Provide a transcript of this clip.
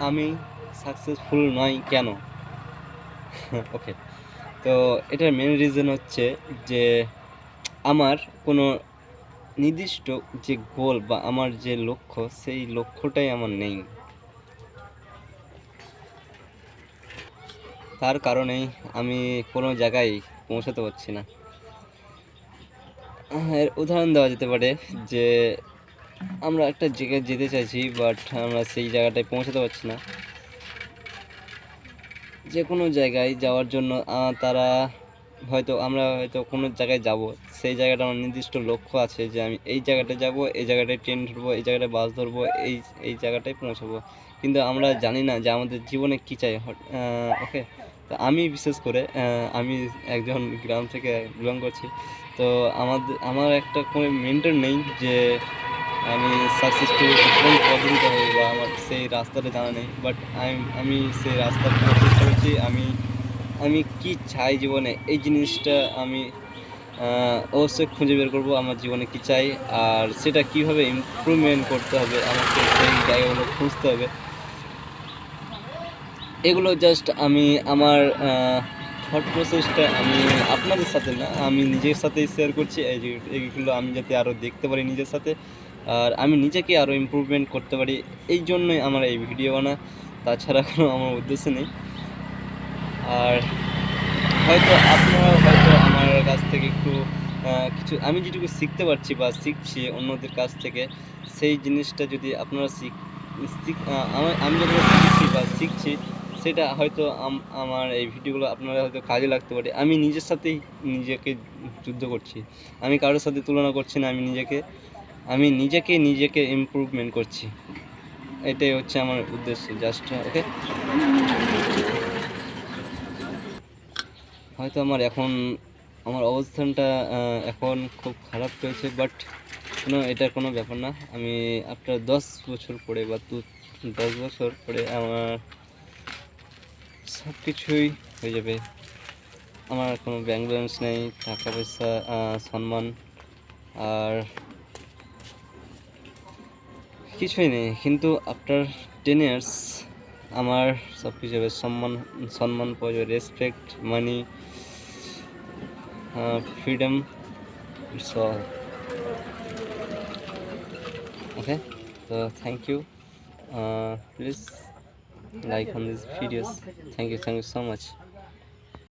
আমি সাকসেসফুল নই কেন? ওকে, তো এটার মেন রিজন হচ্ছে যে আমার কোনো নির্দিষ্ট যে গোল বা আমার যে লক্ষ্য, সেই লক্ষ্যটাই আমার নেই। তার কারণেই আমি কোনো জায়গায় পৌঁছাতে পারছি না। এর উদাহরণ দেওয়া যেতে পারে যে আমরা একটা জায়গায় যেতে চাইছি, বাট আমরা সেই জায়গাটায় পৌঁছাতে পারছি না। যে কোনো জায়গায় যাওয়ার জন্য আমরা হয়তো কোনো জায়গায় যাব, সেই জায়গাটা আমার নির্দিষ্ট লক্ষ্য আছে যে আমি এই জায়গাটায় যাব, এই জায়গাটায় ট্রেন ধরবো, এই জায়গাটায় বাস ধরবো, এই জায়গাটায় পৌঁছাবো, কিন্তু আমরা জানি না যে আমাদের জীবনে কী চাই। ওকে, তো আমি বিশেষ করে আমি একজন গ্রাম থেকে বিলং করছি, তো আমার একটা কোনো মেন্টর নেই যে আমি সাকসেসফুল কোন পদ্ধতিতে হবে বা আমার সেই রাস্তাটা জানা নেই। বাট আমি সেই রাস্তাটা চেষ্টা করছি। আমি কি চাই জীবনে, এই জিনিসটা আমি অবশ্যই খুঁজে বের করবো আমার জীবনে কি চাই, আর সেটা কীভাবে ইমপ্রুভমেন্ট করতে হবে, আমাকে সেই জায়গাগুলো খুঁজতে হবে। এগুলো জাস্ট আমি আমার থট প্রসেসটা আমি আপনাদের সাথে না, আমি নিজের সাথেই শেয়ার করছি। এইগুলো আমি যাতে আরও দেখতে পারি নিজের সাথে, আর আমি নিজেকে আরও ইমপ্রুভমেন্ট করতে পারি, এই জন্যই আমার এই ভিডিও বানা। তাছাড়া কোনো আমার উদ্দেশ্য নেই। আর আপনারাও হয়তো আমার কাছ থেকে একটু কিছু আমি যেটুকু শিখতে পারছি বা শিখছি অন্যদের কাছ থেকে, সেই জিনিসটা যদি আপনারা আমি যতটা শিখছি বা শিখছি, সেটা হয়তো আমার এই ভিডিওগুলো আপনারা হয়তো কাজে লাগতে পারে। আমি নিজের সাথেই নিজেকে যুদ্ধ করছি, আমি কারোর সাথে তুলনা করছি না, আমি নিজেকে ইমপ্রুভমেন্ট করছি। এটাই হচ্ছে আমার উদ্দেশ্য, জাস্ট। ওকে, হয়তো আমার অবস্থানটা এখন খুব খারাপ হয়েছে, বাট এটার কোনো ব্যাপার না। আমি আফটার 10 বছর পরে বা 10 বছর পরে আমার সব কিছুই হয়ে যাবে। আমার কোনো ব্যাংক ব্যালেন্স নেই, টাকা পয়সা, সম্মান আর কিছুই নেই, কিন্তু আফটার 10 ইয়ার্স আমার সব কিছু হবে। সম্মান পাওয়া যাবে, respect, money, freedom, it's all. Okay, so thank you. Please like on these videos. Thank you so much.